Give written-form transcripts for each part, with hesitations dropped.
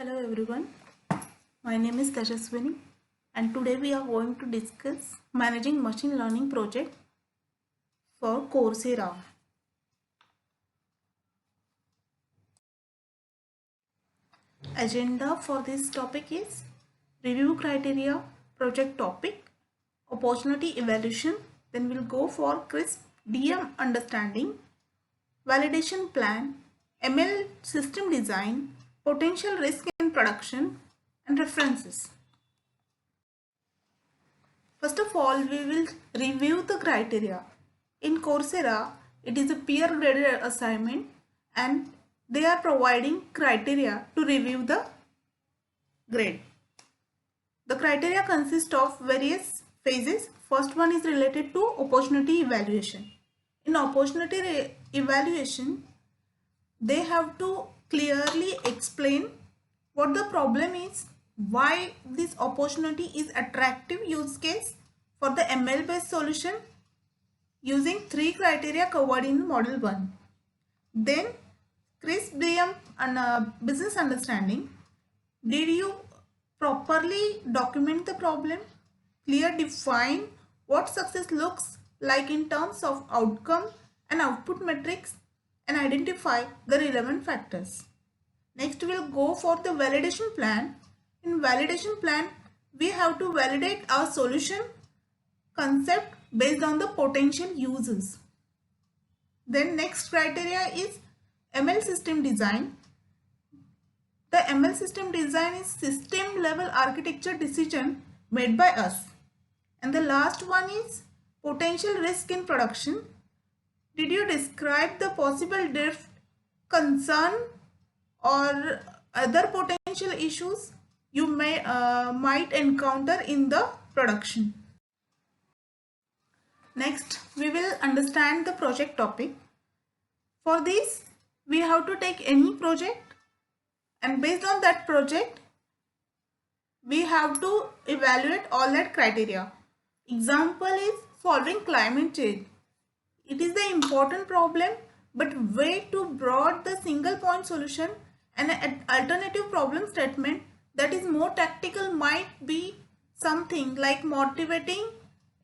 Hello everyone, my name is Tejaswini and today we are going to discuss managing machine learning project for Coursera. Agenda for this topic is review criteria, project topic, opportunity evaluation, then we'll go for CRISP DM understanding, validation plan, ML system design, potential risk in production and references. First of all, we will review the criteria. In Coursera, it is a peer-graded assignment and they are providing criteria to review the grade. The criteria consist of various phases. First one is related to opportunity evaluation. In opportunity evaluation, they have to clearly explain what the problem is, why this opportunity is attractive use case for the ML based solution using 3 criteria covered in model 1. Then CRISP DM and business understanding. Did you properly document the problem? Clear define what success looks like in terms of outcome and output metrics and identify the relevant factors. Next we'll go for the validation plan. In validation plan, we have to validate our solution concept based on the potential uses. Then next criteria is ML system design. The ML system design is system level architecture decision made by us. And the last one is potential risk in production. Did you describe the possible drift, concern or other potential issues you might encounter in the production? Next, we will understand the project topic. For this, we have to take any project and based on that project, we have to evaluate all that criteria. Example is solving climate change. It is the important problem, but way too broad the single point solution and an alternative problem statement that is more tactical might be something like motivating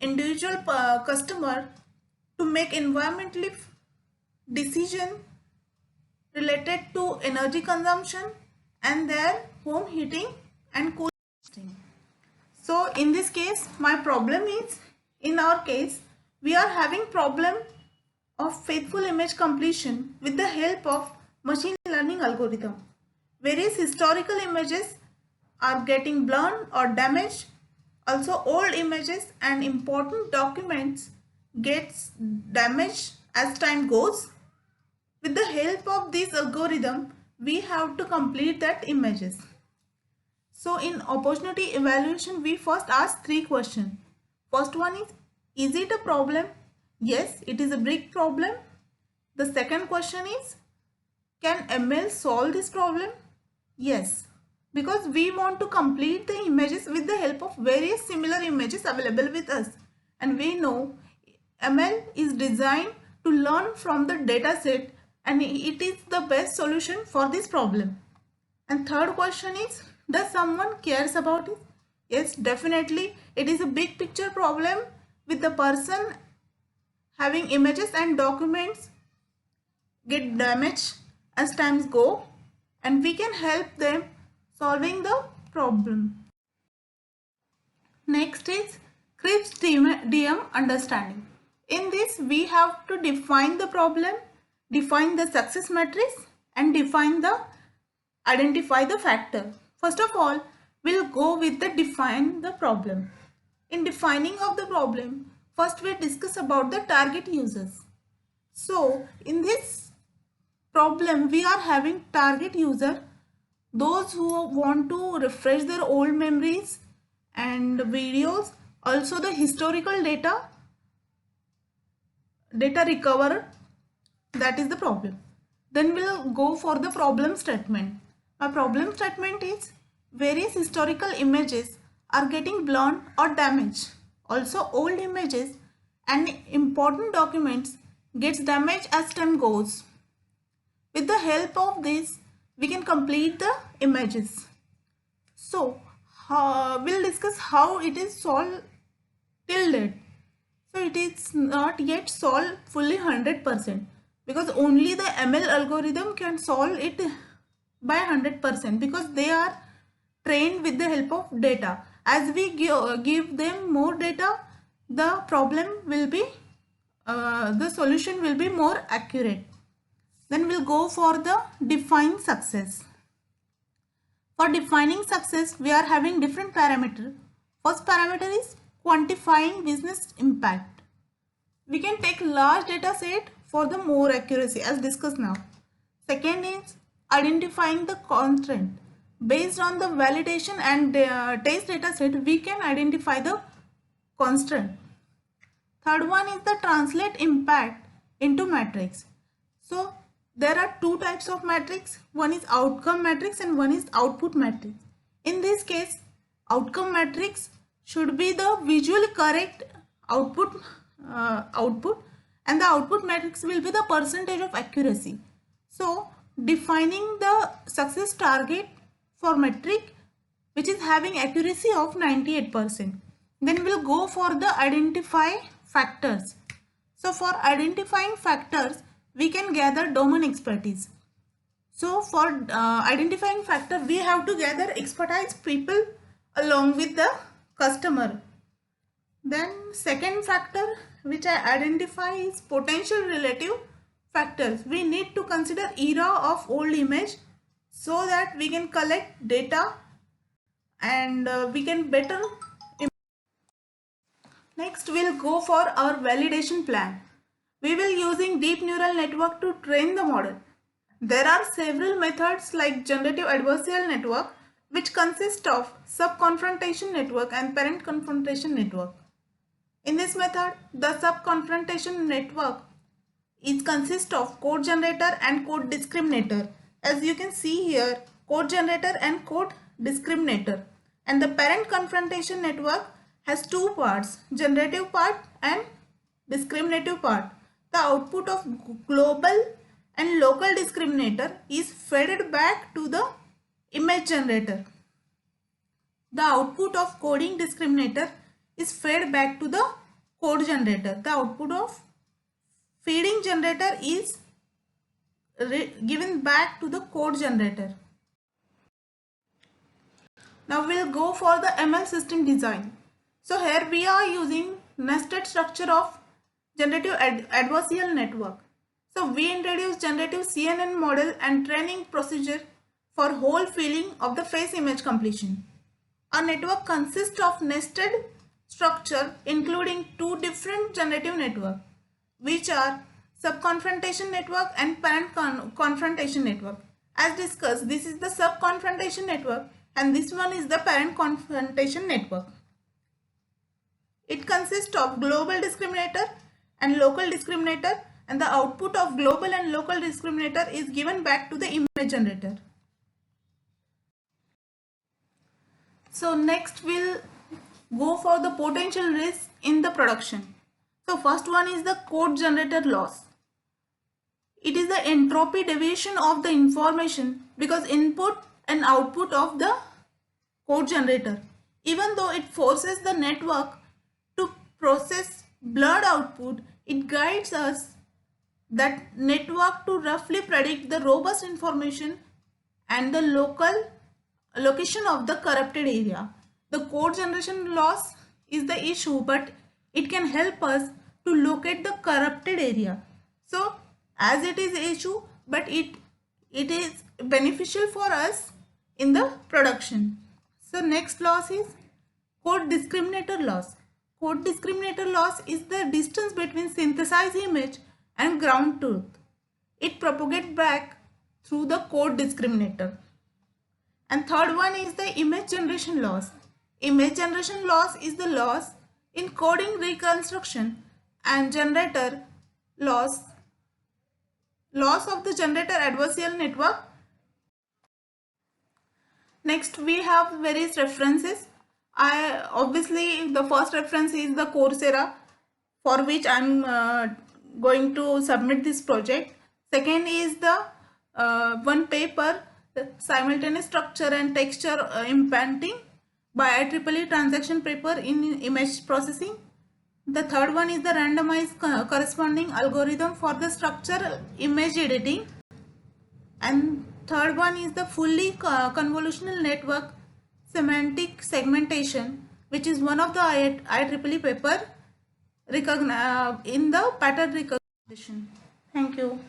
individual customer to make environmentally decision related to energy consumption and their home heating and cooling. So in this case, my problem is, in our case, we are having problem of faithful image completion with the help of machine learning algorithm. Various historical images are getting blurred or damaged. Also old images and important documents gets damaged as time goes. With the help of this algorithm, we have to complete that images. So in opportunity evaluation, we first ask 3 questions. First one is it a problem? Yes, it is a big problem. The second question is, can ML solve this problem? Yes, because we want to complete the images with the help of various similar images available with us. And we know ML is designed to learn from the data set and it is the best solution for this problem. And third question is, does someone cares about it? Yes, definitely. It is a big picture problem with the person having images and documents get damaged as times go, and we can help them solving the problem. Next is CRIPS DM understanding. In this, we have to define the problem, define the success matrix, and identify the factor. First of all, we'll go with the define the problem. In defining of the problem, first we discuss about the target users. So in this problem, we are having target user, those who want to refresh their old memories and videos, also the historical data recover, that is the problem. Then we'll go for the problem statement. My problem statement is various historical images are getting blurred or damaged. Also old images and important documents gets damaged as time goes. With the help of this, we can complete the images. So we'll discuss how it is solved till date. So it is not yet solved fully 100% because only the ML algorithm can solve it by 100% because they are trained with the help of data. As we give them more data, the problem will be, the solution will be more accurate. Then we'll go for the define success. For defining success, we are having different parameters. First parameter is quantifying business impact. We can take large data set for the more accuracy as discussed now. Second is identifying the constraint. Based on the validation and test data set, we can identify the constraint. Third one is the translate impact into matrix. So there are two types of matrix. One is outcome matrix and one is output matrix. In this case, outcome matrix should be the visually correct output and the output matrix will be the percentage of accuracy. So defining the success target for metric which is having accuracy of 98%. Then we'll go for the identify factors. So for identifying factors, we can gather domain expertise. So for identifying factor, we have to gather expertise people along with the customer. Then second factor which I identify is potential relative factors. We need to consider era of old image so that we can collect data and we can better. Next we'll go for our validation plan. We will using deep neural network to train the model. There are several methods like generative adversarial network which consist of sub-confrontation network and parent confrontation network. In this method, the sub-confrontation network consists of code generator and code discriminator. As you can see here, code generator and code discriminator. And the parent confrontation network has two parts, generative part and discriminative part. The output of global and local discriminator is fed back to the image generator. The output of coding discriminator is fed back to the code generator. The output of feeding generator is given back to the code generator. Now we'll go for the ML system design. So here we are using nested structure of generative adversarial network. So we introduce generative CNN model and training procedure for whole filling of the face image completion. Our network consists of nested structure including two different generative networks which are sub-confrontation network and parent confrontation network. As discussed, this is the sub-confrontation network and this one is the parent confrontation network. It consists of global discriminator and local discriminator, and the output of global and local discriminator is given back to the image generator. So next we'll go for the potential risk in the production. So first one is the code generator loss. It is the entropy deviation of the information because input and output of the code generator. Even though it forces the network to process blurred output, it guides us that network to roughly predict the robust information and the location of the corrupted area. The code generation loss is the issue, but it can help us to locate the corrupted area. So as it is issue, but it is beneficial for us in the production. So next loss is code discriminator loss. Code discriminator loss is the distance between synthesized image and ground truth. It propagates back through the code discriminator. And third one is the image generation loss. Image generation loss is the loss in coding reconstruction and generator loss of the generator adversarial network. Next we have various references. Obviously the first reference is the Coursera, for which I'm going to submit this project. Second is the one paper simultaneous structure and texture imprinting by IEEE transaction paper in image processing. The third one is the randomized corresponding algorithm for the structure image editing. And third one is the fully convolutional network semantic segmentation, which is one of the IEEE paper in the pattern recognition. Thank you.